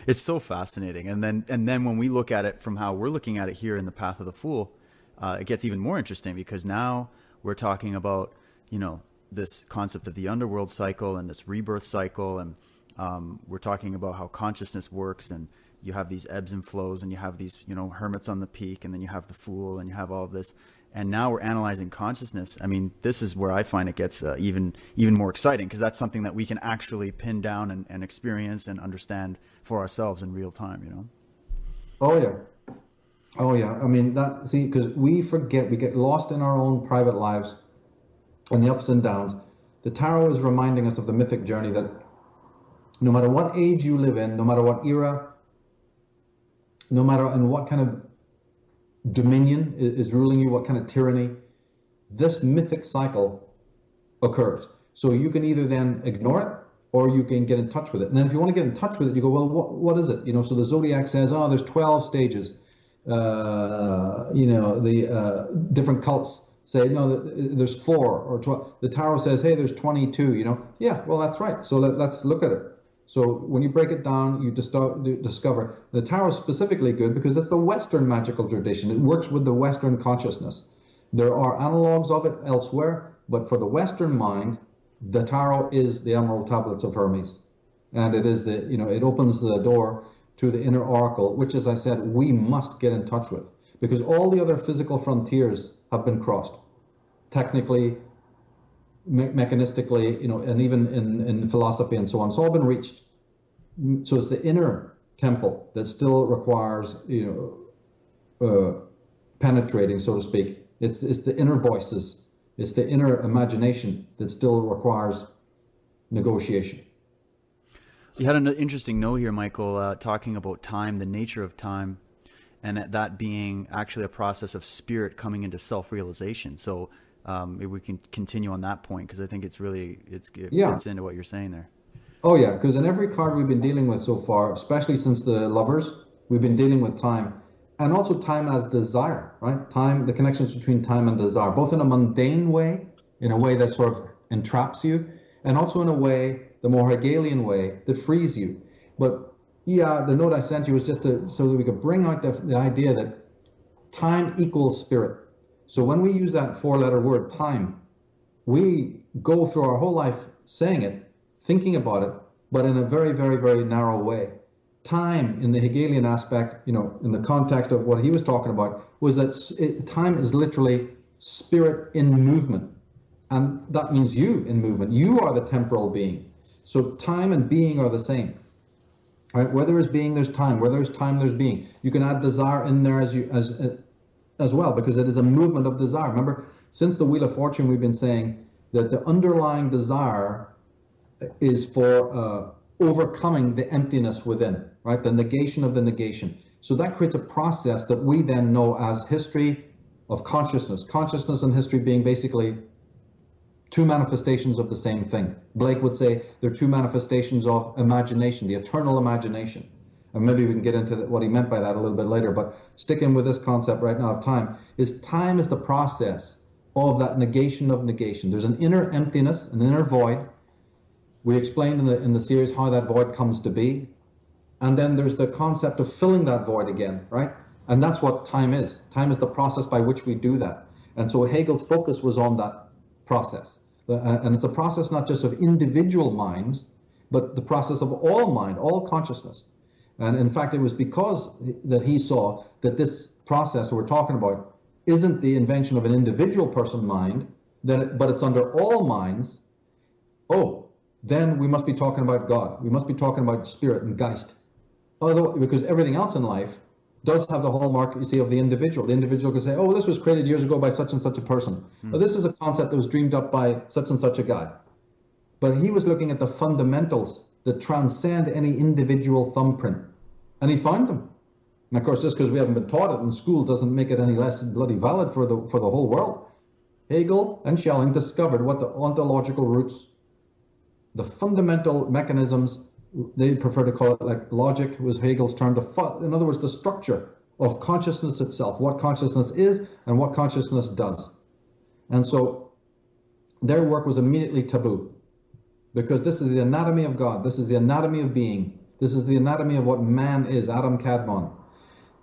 It's so fascinating. And then when we look at it from how we're looking at it here in the Path of the Fool, it gets even more interesting because now we're talking about, this concept of the underworld cycle and this rebirth cycle. And we're talking about how consciousness works, and you have these ebbs and flows, and you have these, hermits on the peak, and then you have the fool, and you have all of this. And now we're analyzing consciousness. I mean, this is where I find it gets even more exciting, because that's something that we can actually pin down and experience and understand for ourselves in real time. Oh yeah. Oh yeah. I mean, because we forget, we get lost in our own private lives and the ups and downs. The tarot is reminding us of the mythic journey that no matter what age you live in, no matter what era, no matter in what kind of dominion is ruling you, what kind of tyranny, this mythic cycle occurs. So you can either then ignore it, or you can get in touch with it. And then if you want to get in touch with it, you go, well, what is it? So the Zodiac says, there's 12 stages. The different cults say, no, there's 4 or 12. The tarot says, hey, there's 22, Yeah, well, that's right. So let's look at it. So when you break it down, you discover the tarot is specifically good because it's the Western magical tradition. It works with the Western consciousness. There are analogs of it elsewhere, but for the Western mind, the tarot is the Emerald Tablets of Hermes. And it is it opens the door to the inner oracle, which, as I said, we must get in touch with, because all the other physical frontiers have been crossed, technically, mechanistically, and even in philosophy and so on. It's all been reached. So it's the inner temple that still requires, penetrating, so to speak. It's the inner voices. It's the inner imagination that still requires negotiation. You had an interesting note here, Michael, talking about time, the nature of time, and that being actually a process of spirit coming into self-realization. So maybe we can continue on that point, because I think it fits into what you're saying there. Oh yeah, because in every card we've been dealing with so far, especially since the Lovers, we've been dealing with time, and also time as desire, right? Time, the connections between time and desire, both in a mundane way, in a way that sort of entraps you, and also in a way, the more Hegelian way, that frees you. But yeah, the note I sent you was just so that we could bring out the idea that time equals spirit. So when we use that 4-letter word, time, we go through our whole life saying it, thinking about it, but in a very, very, very narrow way. Time, in the Hegelian aspect, in the context of what he was talking about, was that time is literally spirit in movement. And that means you in movement. You are the temporal being. So time and being are the same. Right? Where there is being, there's time. Where there's time, there's being. You can add desire in there as well, because it is a movement of desire. Remember, since the Wheel of Fortune, we've been saying that the underlying desire is for overcoming the emptiness within, right? The negation of the negation. So that creates a process that we then know as history of consciousness. Consciousness and history being basically two manifestations of the same thing. Blake would say they're two manifestations of imagination, the eternal imagination. And maybe we can get into what he meant by that a little bit later, but sticking with this concept right now of time is the process of that negation of negation. There's an inner emptiness, an inner void. We explained in the series how that void comes to be. And then there's the concept of filling that void again, right? And that's what time is. Time is the process by which we do that. And so Hegel's focus was on that process. And it's a process not just of individual minds, but the process of all mind, all consciousness. And in fact, it was because that he saw that this process we're talking about isn't the invention of an individual person mind, but it's under all minds. Oh, then we must be talking about God. We must be talking about spirit and Geist. Because everything else in life does have the hallmark, you see, of the individual. The individual can say, oh, this was created years ago by such and such a person. Or this is a concept that was dreamed up by such and such a guy. But he was looking at the fundamentals that transcend any individual thumbprint. And he found them. And of course, just because we haven't been taught it in school doesn't make it any less bloody valid for the whole world. Hegel and Schelling discovered what the ontological roots, the fundamental mechanisms, they prefer to call it like logic was Hegel's term, in other words, the structure of consciousness itself, what consciousness is and what consciousness does. And so their work was immediately taboo, because this is the anatomy of God, this is the anatomy of being, This is the anatomy of what man is, Adam Kadmon.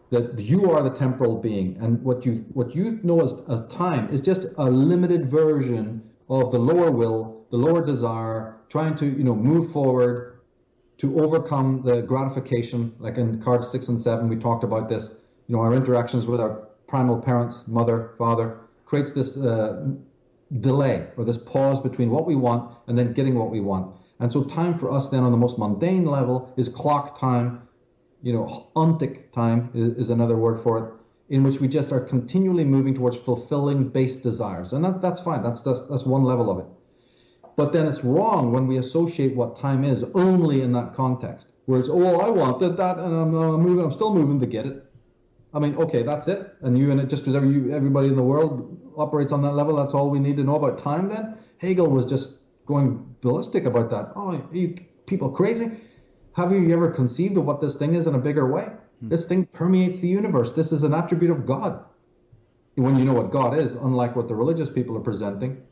That you are the temporal being, and what you know as time is just a limited version of the lower will, the lower desire, trying to move forward to overcome the gratification. Like in cards 6 and 7, we talked about this. Our interactions with our primal parents, mother, father, creates this delay or this pause between what we want and then getting what we want. And so time for us then on the most mundane level is clock time. Ontic time is another word for it, in which we just are continually moving towards fulfilling base desires. And that's fine. That's one level of it. But then it's wrong when we associate what time is only in that context. Whereas, I wanted that and I'm still moving to get it. I mean, okay, that's it. And it just because everybody in the world operates on that level, that's all we need to know about time then? Hegel was just going ballistic about that. Oh, are you people crazy? Have you ever conceived of what this thing is in a bigger way? This thing permeates the universe. This is an attribute of God. When you know what God is, unlike what the religious people are presenting.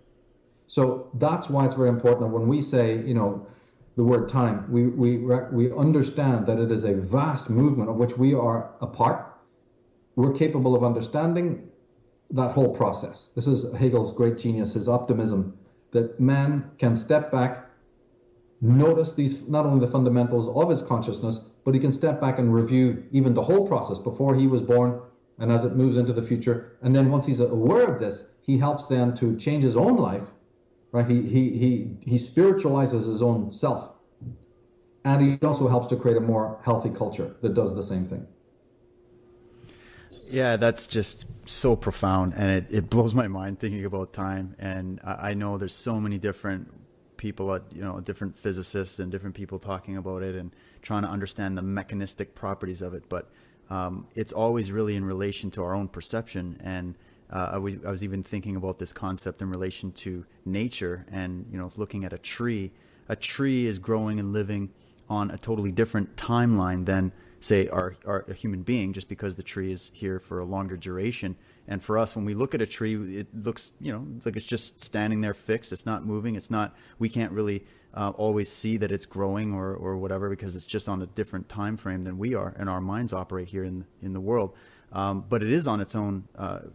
So that's why it's very important that when we say, the word time, we understand that it is a vast movement of which we are a part. We're capable of understanding that whole process. This is Hegel's great genius, his optimism, that man can step back, notice these, not only the fundamentals of his consciousness, but he can step back and review even the whole process before he was born and as it moves into the future. And then once he's aware of this, he helps then to change his own life, right? He spiritualizes his own self. And he also helps to create a more healthy culture that does the same thing. Yeah, that's just so profound, and it blows my mind thinking about time. And I know there's so many different people, different physicists and different people talking about it and trying to understand the mechanistic properties of it. But it's always really in relation to our own perception. And I was even thinking about this concept in relation to nature, and looking at a tree. A tree is growing and living on a totally different timeline than, say, a human being, just because the tree is here for a longer duration. And for us, when we look at a tree, it looks, like it's just standing there fixed. It's not moving. We can't really always see that it's growing or whatever, because it's just on a different time frame than we are, and our minds operate here in the world. But it is on its own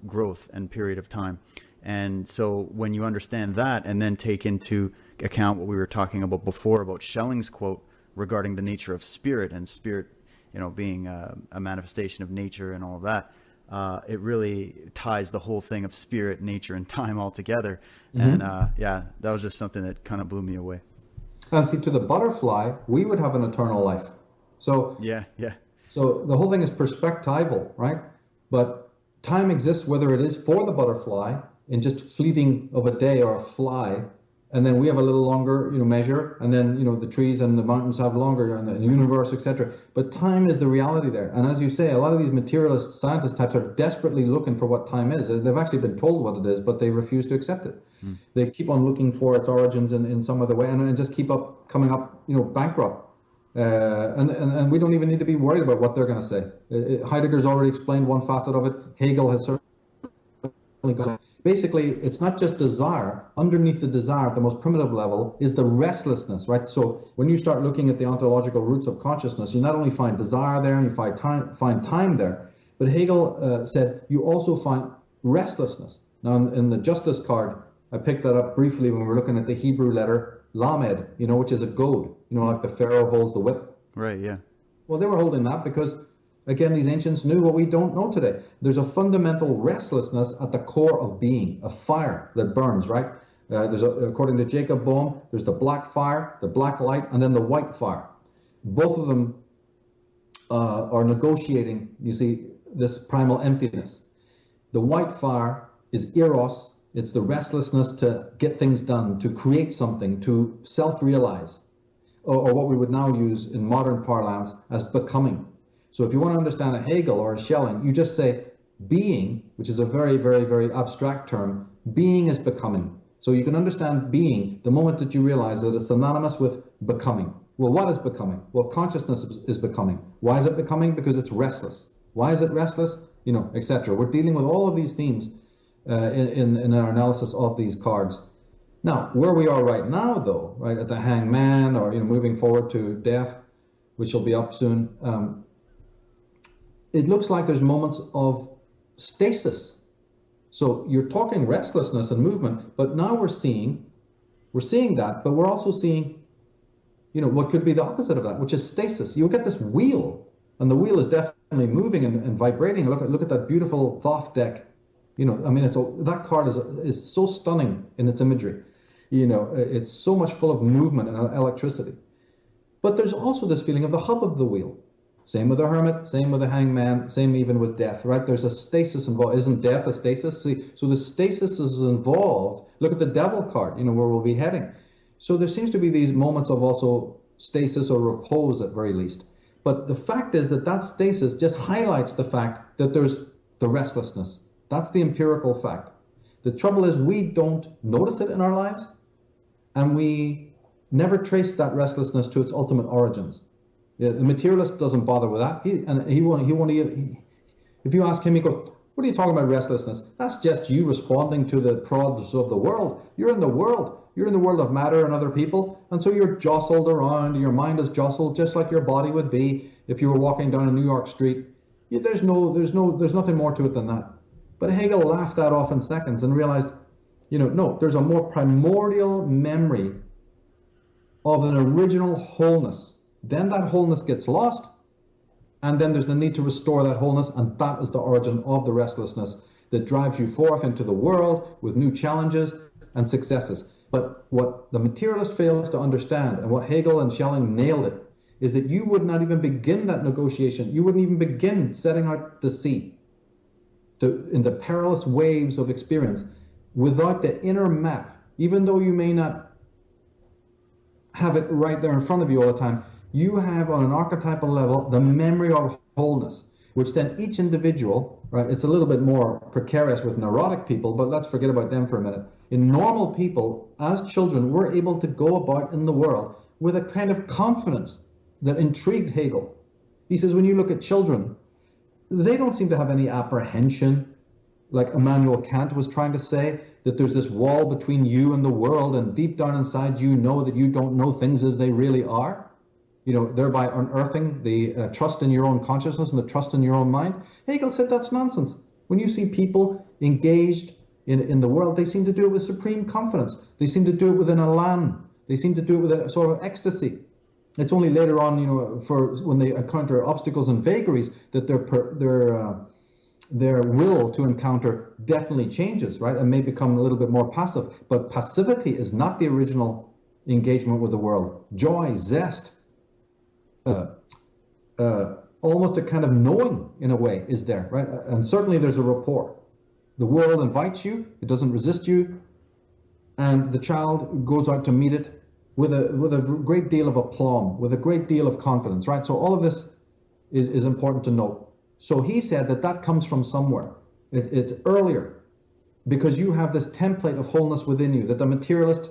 growth and period of time. And so when you understand that, and then take into account what we were talking about before about Schelling's quote regarding the nature of spirit, and spirit, being a manifestation of nature and all of that, it really ties the whole thing of spirit, nature, and time all together. Mm-hmm. And that was just something that kind of blew me away. And see, to the butterfly, we would have an eternal life. So yeah. So the whole thing is perspectival, right? But time exists whether it is for the butterfly in just fleeting of a day or a fly, and then we have a little longer, measure, and then, the trees and the mountains have longer, and the universe, etc. But time is the reality there. And as you say, a lot of these materialist scientist types are desperately looking for what time is. They've actually been told what it is, but they refuse to accept it. They keep on looking for its origins in some other way, and just keep up coming up, bankrupt. And we don't even need to be worried about what they're going to say. Heidegger's already explained one facet of it. Hegel has certainly got it. Basically, it's not just desire. Underneath the desire at the most primitive level is the restlessness, right? So when you start looking at the ontological roots of consciousness, you not only find desire there and you find time there, but Hegel said you also find restlessness. Now, in the justice card, I picked that up briefly when we were looking at the Hebrew letter lamed, which is a goad, like the pharaoh holds the whip. Right, yeah. Well, they were holding that because, again, these ancients knew what we don't know today. There's a fundamental restlessness at the core of being, a fire that burns, right? According to Jacob Boehm, there's the black fire, the black light, and then the white fire. Both of them are negotiating, you see, this primal emptiness. The white fire is eros. It's the restlessness to get things done, to create something, to self-realize, or what we would now use in modern parlance as becoming. So if you want to understand a Hegel or a Schelling, you just say being, which is a very, very, very abstract term. Being is becoming. So you can understand being the moment that you realize that it's synonymous with becoming. Well, what is becoming? Well, consciousness is becoming. Why is it becoming? Because it's restless. Why is it restless? Etc. We're dealing with all of these themes in our analysis of these cards. Now, where we are right now, though, right at the hangman, or moving forward to death, which will be up soon, it looks like there's moments of stasis. So you're talking restlessness and movement, but now we're seeing that, but we're also seeing, what could be the opposite of that, which is stasis. You'll get this wheel, and the wheel is definitely moving and vibrating. Look at that beautiful Thoth deck. That card is so stunning in its imagery. It's so much full of movement and electricity. But there's also this feeling of the hub of the wheel. Same with the hermit, same with the hangman, same even with death, right? There's a stasis involved. Isn't death a stasis? See, so the stasis is involved. Look at the devil card, where we'll be heading. So there seems to be these moments of also stasis or repose at very least. But the fact is that stasis just highlights the fact that there's the restlessness. That's the empirical fact. The trouble is we don't notice it in our lives, and we never trace that restlessness to its ultimate origins. The materialist doesn't bother with that. He won't even, if you ask him, he goes, what are you talking about restlessness? That's just you responding to the prods of the world. You're in the world. You're in the world of matter and other people, and so you're jostled around. Your mind is jostled just like your body would be if you were walking down a New York street. There's nothing more to it than that. But Hegel laughed that off in seconds and realized, no, there's a more primordial memory of an original wholeness. Then that wholeness gets lost, and then there's the need to restore that wholeness, and that is the origin of the restlessness that drives you forth into the world with new challenges and successes. But what the materialist fails to understand, and what Hegel and Schelling nailed it, is that you would not even begin that negotiation. You wouldn't even begin setting out to sea, in the perilous waves of experience, without the inner map. Even though you may not have it right there in front of you all the time, you have on an archetypal level the memory of wholeness, which then each individual, right, it's a little bit more precarious with neurotic people, but let's forget about them for a minute. In normal people, as children, we're able to go about in the world with a kind of confidence that intrigued Hegel. He says when you look at children, they don't seem to have any apprehension, like Immanuel Kant was trying to say, that there's this wall between you and the world, and deep down inside you know that you don't know things as they really are, thereby unearthing the trust in your own consciousness and the trust in your own mind. Hegel said that's nonsense. When you see people engaged in the world, they seem to do it with supreme confidence. They seem to do it with an elan. They seem to do it with a sort of ecstasy. It's only later on, for when they encounter obstacles and vagaries, that their will to encounter definitely changes, right, and may become a little bit more passive. But passivity is not the original engagement with the world. Joy, zest, almost a kind of knowing in a way is there, right? And certainly there's a rapport. The world invites you, it doesn't resist you, and the child goes out to meet it with a great deal of aplomb, with a great deal of confidence, right? So all of this is important to note. So he said that comes from somewhere. It's earlier, because you have this template of wholeness within you, that the materialist,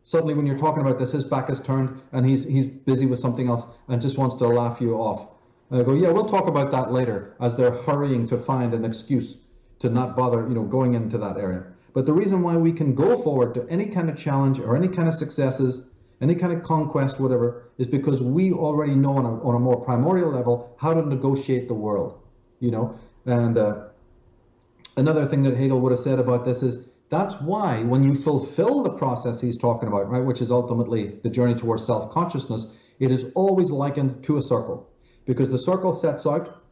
suddenly when you're talking about this, his back is turned and he's busy with something else and just wants to laugh you off. And I go, yeah, we'll talk about that later, as they're hurrying to find an excuse to not bother, going into that area. But the reason why we can go forward to any kind of challenge or any kind of successes, any kind of conquest, whatever, is because we already know on a more primordial level how to negotiate the world, And another thing that Hegel would have said about this is, that's why when you fulfill the process he's talking about, right, which is ultimately the journey towards self-consciousness, it is always likened to a circle, because the circle sets out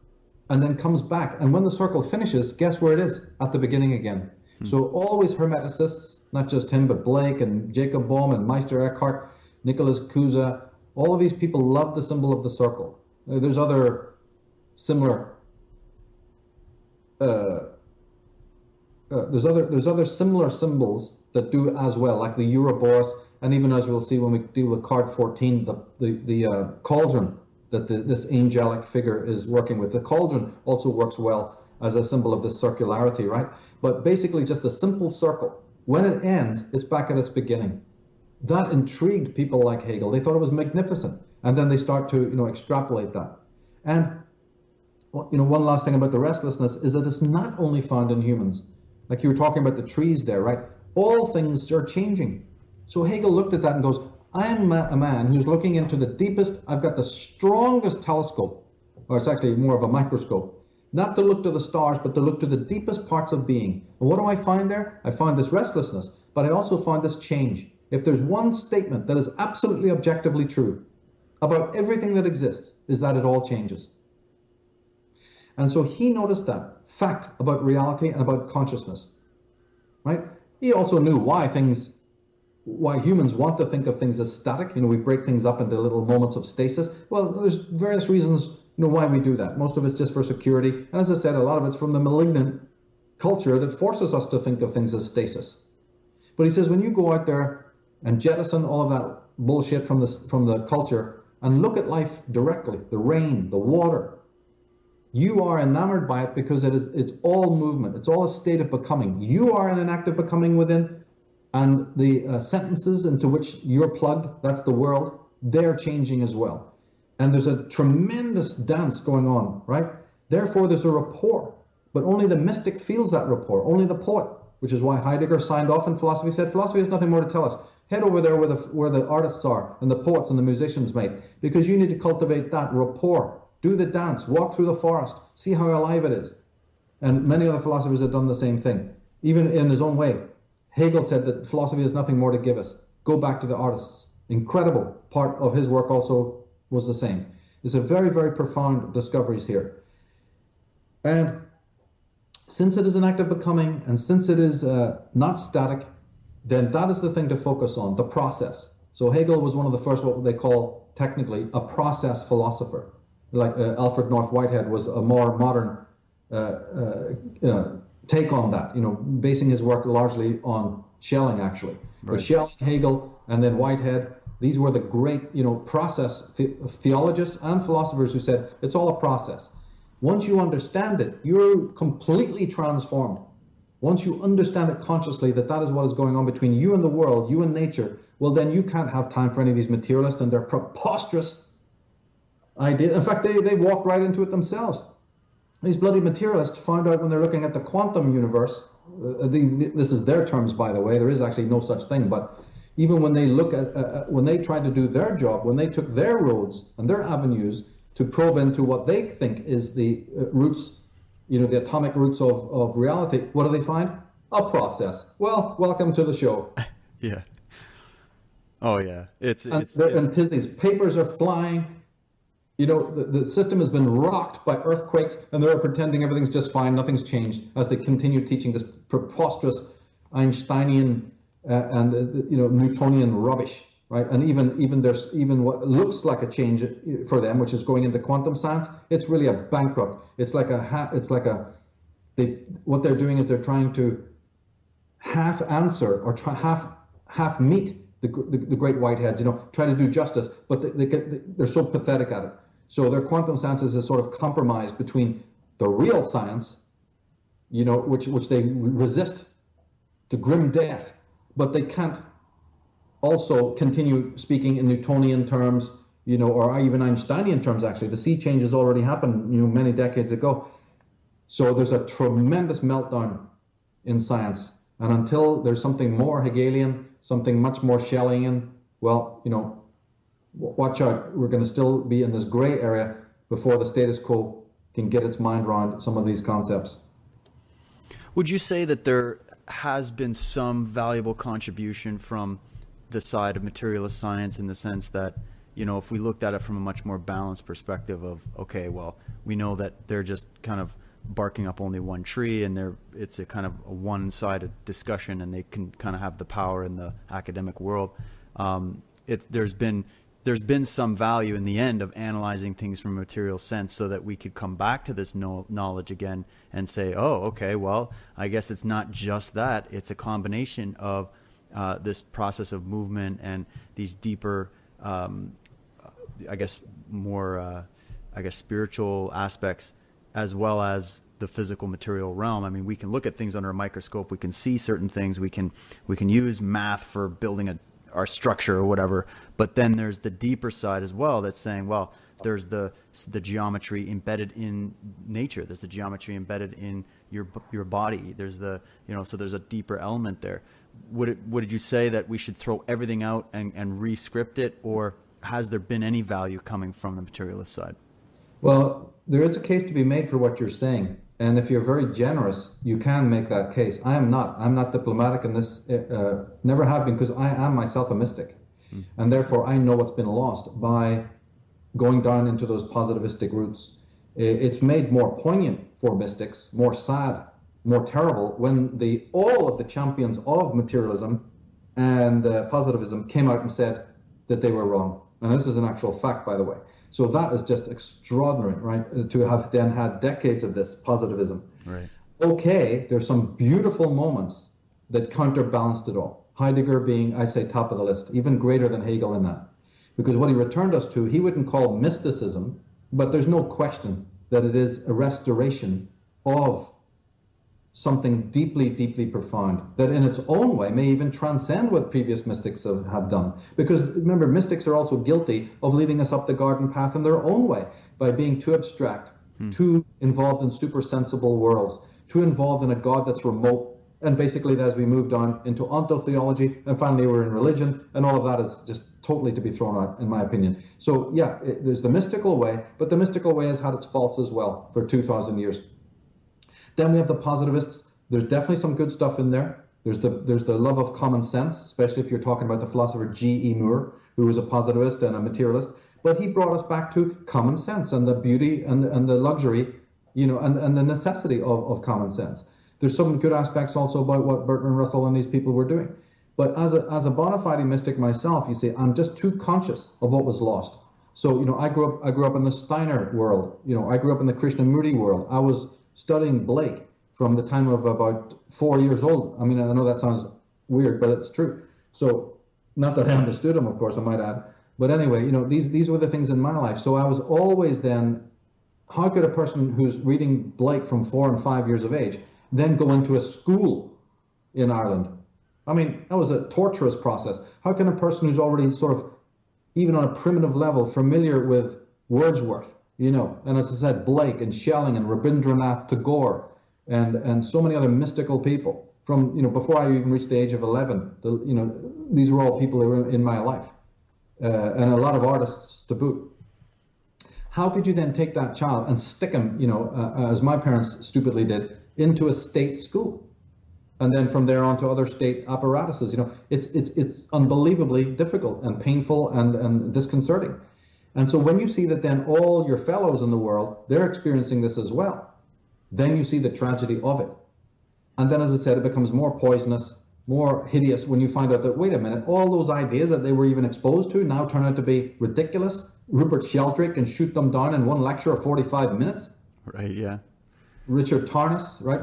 and then comes back. And when the circle finishes, guess where it is? At the beginning again. So always Hermeticists, not just him, but Blake and Jacob Bohm and Meister Eckhart, Nicholas Cusa, all of these people love the symbol of the circle. There's other similar there's other similar symbols that do as well, like the Ouroboros, and even as we'll see when we deal with card 14, the cauldron that this angelic figure is working with. The cauldron also works well as a symbol of this circularity, right? But basically just a simple circle. When it ends, it's back at its beginning. That intrigued people like Hegel. They thought it was magnificent. And then they start to, extrapolate that. And, one last thing about the restlessness is that it's not only found in humans. Like you were talking about the trees there, right? All things are changing. So Hegel looked at that and goes, I'm a man who's looking into the deepest, I've got the strongest telescope, or it's actually more of a microscope, not to look to the stars, but to look to the deepest parts of being. And what do I find there? I find this restlessness, but I also find this change. If there's one statement that is absolutely objectively true about everything that exists, is that it all changes. And so he noticed that fact about reality and about consciousness, right? He also knew why humans want to think of things as static. We break things up into little moments of stasis. Well, there's various reasons, why we do that. Most of it's just for security. And as I said, a lot of it's from the malignant culture that forces us to think of things as stasis. But he says, when you go out there and jettison all of that bullshit from the culture and look at life directly, the rain, the water, you are enamored by it because it's all movement. It's all a state of becoming. You are in an act of becoming within. And the sentences into which you're plugged, that's the world, they're changing as well. And there's a tremendous dance going on, right? Therefore, there's a rapport, but only the mystic feels that rapport, only the poet, which is why Heidegger signed off in philosophy, said philosophy has nothing more to tell us. Head over there where the artists are and the poets and the musicians mate, because you need to cultivate that rapport. Do the dance, walk through the forest, see how alive it is. And many other philosophers have done the same thing, even in his own way. Hegel said that philosophy has nothing more to give us. Go back to the artists. Incredible part of his work also was the same. It's a very, very profound discoveries here. And since it is an act of becoming, and since it is not static, then that is the thing to focus on, the process. So Hegel was one of the first, what they call technically, a process philosopher. Like Alfred North Whitehead was a more modern take on that, basing his work largely on Schelling, actually. Right. But Schelling, Hegel, and then Whitehead, these were the great, process theologists and philosophers who said it's all a process. Once you understand it, you're completely transformed. Once you understand it consciously, that is what is going on between you and the world, you and nature, well, then you can't have time for any of these materialists and their preposterous ideas. In fact, they walked right into it themselves. These bloody materialists found out when they're looking at the quantum universe, this is their terms, by the way, there is actually no such thing, but even when they look at, when they tried to do their job, when they took their roads and their avenues to probe into what they think is the roots, the atomic roots of reality, what do they find? A process. Well, welcome to the show. Yeah. Oh, yeah. It's in physics, papers are flying. The system has been rocked by earthquakes, and they're pretending everything's just fine, nothing's changed, as they continue teaching this preposterous Einsteinian and Newtonian rubbish, right? And even there's what looks like a change for them, which is going into quantum science. It's really a bankrupt. What they're doing is they're trying to half answer or half meet the great whiteheads, try to do justice, but they're so pathetic at it. So their quantum science is a sort of compromise between the real science, which they resist to grim death, but they can't also continue speaking in Newtonian terms, or even Einsteinian terms, actually. The sea change has already happened, many decades ago. So there's a tremendous meltdown in science. And until there's something more Hegelian, something much more Schellingian, well, watch out. We're going to still be in this gray area before the status quo can get its mind around some of these concepts. Would you say that there has been some valuable contribution from the side of materialist science, in the sense that, if we looked at it from a much more balanced perspective of, okay, well, we know that they're just kind of barking up only one tree, and it's a kind of a one-sided discussion, and they can kind of have the power in the academic world. There's been some value in the end of analyzing things from a material sense, so that we could come back to this knowledge again and say, oh, okay, well, I guess it's not just that. It's a combination of this process of movement and these deeper, spiritual aspects, as well as the physical material realm. I mean, we can look at things under a microscope. We can see certain things. We can use math for building our structure or whatever. But then there's the deeper side as well, that's saying, well, there's the geometry embedded in nature. There's the geometry embedded in your body. There's so there's a deeper element there. would you say that we should throw everything out and re-script it, or has there been any value coming from the materialist side? Well, there is a case to be made for what you're saying. And if you're very generous, you can make that case. I'm not diplomatic in this, never have been, because I am myself a mystic. And therefore I know what's been lost by going down into those positivistic routes. It's made more poignant for mystics, more sad, more terrible, when all of the champions of materialism and positivism came out and said that they were wrong. And this is an actual fact, by the way. So that is just extraordinary, right? To have then had decades of this positivism. Right. Okay, there's some beautiful moments that counterbalanced it all. Heidegger being, I'd say, top of the list, even greater than Hegel in that. Because what he returned us to, he wouldn't call mysticism, but there's no question that it is a restoration of something deeply, deeply profound that in its own way may even transcend what previous mystics have done. Because remember, mystics are also guilty of leading us up the garden path in their own way by being too abstract, too involved in super sensible worlds, too involved in a God that's remote. And basically, as we moved on into ontotheology, and finally we're in religion, and all of that is just totally to be thrown out, in my opinion. So yeah, there's the mystical way, but the mystical way has had its faults as well for 2,000 years. Then we have the positivists. There's definitely some good stuff in there. There's the love of common sense, especially if you're talking about the philosopher G.E. Moore, who was a positivist and a materialist. But he brought us back to common sense and the beauty and the luxury, and the necessity of common sense. There's some good aspects also about what Bertrand Russell and these people were doing. But as a bona fide mystic myself, you see, I'm just too conscious of what was lost. So, I grew up in the Steiner world. I grew up in the Krishnamurti world. I was studying Blake from the time of about 4 years old. I mean, I know that sounds weird, but it's true. So, not that I understood him, of course, I might add. But anyway, these were the things in my life. So I was always then, how could a person who's reading Blake from 4 and 5 years of age then go into a school in Ireland? I mean, that was a torturous process. How can a person who's already sort of, even on a primitive level, familiar with Wordsworth, and as I said, Blake and Schelling and Rabindranath Tagore and so many other mystical people from, before I even reached the age of 11, these were all people that were in my life, and a lot of artists to boot. How could you then take that child and stick him, as my parents stupidly did, into a state school? And then from there on to other state apparatuses, it's unbelievably difficult and painful and disconcerting. And so when you see that then all your fellows in the world, they're experiencing this as well, then you see the tragedy of it. And then, as I said, it becomes more poisonous, more hideous when you find out that, wait a minute, all those ideas that they were even exposed to now turn out to be ridiculous. Rupert Sheldrake can shoot them down in one lecture of 45 minutes. Right, yeah. Richard Tarnas, right,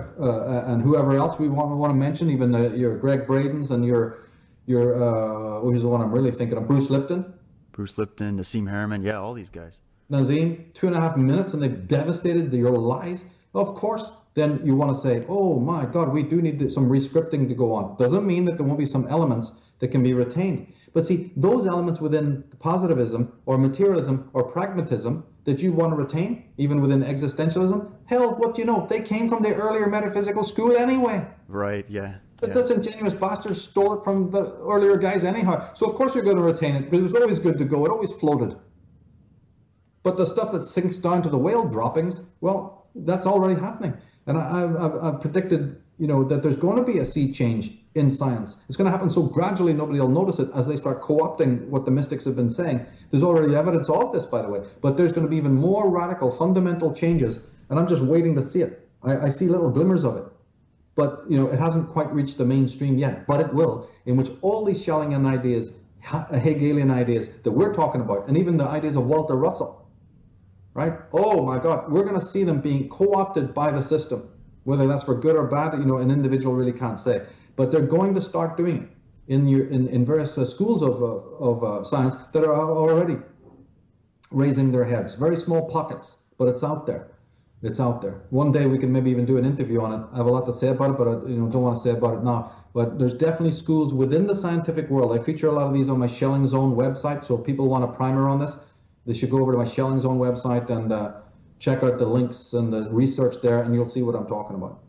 and whoever else we want to mention, even your Greg Bradens and your who's the one I'm really thinking of, Bruce Lipton, Nassim Harriman, yeah, all these guys. Nazim, 2.5 minutes, and they've devastated your lives. Of course, then you want to say, oh my God, we do need some rescripting to go on. Doesn't mean that there won't be some elements that can be retained. But see, those elements within positivism or materialism or pragmatism that you want to retain, even within existentialism, hell, what do you know? They came from the earlier metaphysical school anyway. Right, yeah. The disingenuous bastards stole it from the earlier guys anyhow. So of course you're going to retain it, because it was always good to go. It always floated. But the stuff that sinks down to the whale droppings, well, that's already happening. And I've predicted, that there's going to be a sea change in science. It's going to happen so gradually nobody will notice it as they start co-opting what the mystics have been saying. There's already evidence of this, by the way. But there's going to be even more radical, fundamental changes, and I'm just waiting to see it. I see little glimmers of it. But, it hasn't quite reached the mainstream yet, but it will, in which all these Schellingian ideas, Hegelian ideas that we're talking about, and even the ideas of Walter Russell, right? Oh my God, we're going to see them being co-opted by the system, whether that's for good or bad, an individual really can't say. But they're going to start doing it in various schools of science that are already raising their heads. Very small pockets, but it's out there. It's out there. One day we can maybe even do an interview on it. I have a lot to say about it, but I don't want to say about it now. But there's definitely schools within the scientific world. I feature a lot of these on my Schelling Zone website, so if people want a primer on this, they should go over to my Schelling Zone website and check out the links and the research there, and you'll see what I'm talking about.